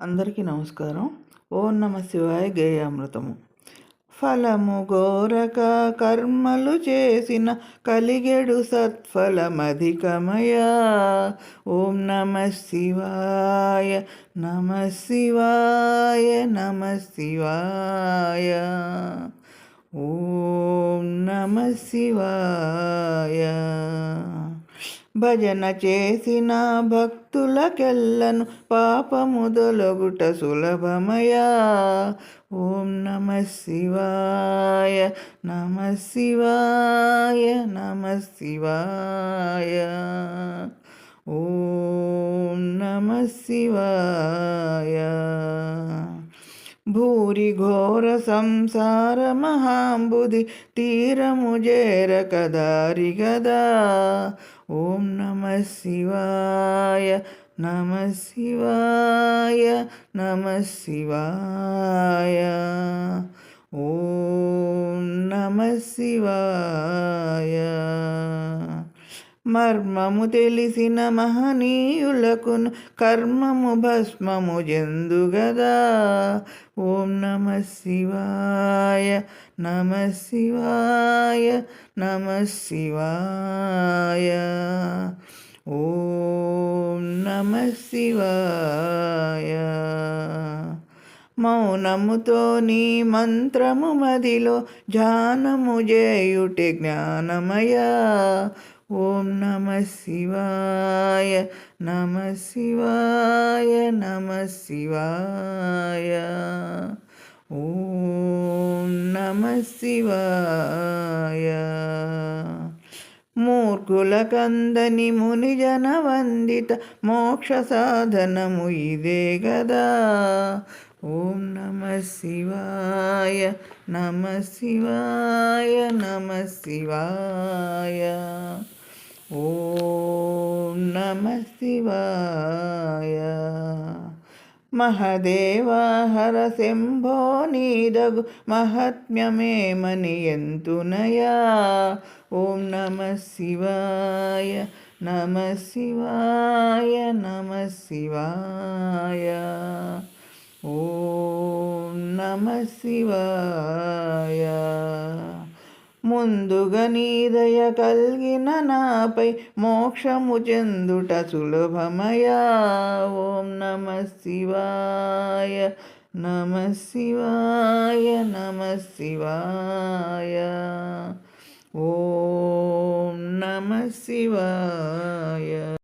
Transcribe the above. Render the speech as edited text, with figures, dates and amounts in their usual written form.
అందరికీ నమస్కారం. ఓం నమ శివాయ గేయామృతము. ఫలము గోరక కర్మలు చేసిన కలిగెడు సత్ఫలమధికమయా. ఓం నమ శివాయ నమ శివాయ నమ శివాయ. ఓం నమ శివాయ. భజన చేసిన భక్తులకెల్లను పాపము దొలగుట సులభమయా. ఓం నమ శివాయ నమ శివాయ నమ శివాయ. ఓం నమ శివాయ. భూరి ఘోర సంసార మహాంబుధి తీరము చేరక దారి గదా. ఓం నమ శివాయ నమ శివాయ నమ శివాయ. ఓం నమ శివాయ. మర్మము తెలిసిన మహనీయులకును కర్మము భస్మము జందుగదా. ఓం నమ శివాయ నమ శివాయ నమ శివాయ. ఓం నమ శివాయ. మౌనముతో నీ మంత్రము మదిలో ధ్యానము చేయుటే జ్ఞానమయా. ఓం నమ శివాయ నమ శివాయ నమ శివాయ. ఓం నమ శివాయ. మూర్ఖులకందని మునిజన వందిత మోక్ష సాధనము ఇదే గదా. ఓం నమ శివాయ నమ శివాయ నమ శివాయ. ఓం నమ శివాయ. మహదేవా హర శంభో నీదగు మహాత్మ్యమేమని ఎంతునయా. ఓం నమ శివాయ నమ శివాయ నమ శివాయ. ఓం నమ శివాయ. ముందుగా నీదయ కలిగిన నాపై మోక్షము చెందుట సులభమయా. ఓం నమ శివాయ నమ శివాయ నమ శివాయ. ఓం నమ శివాయ.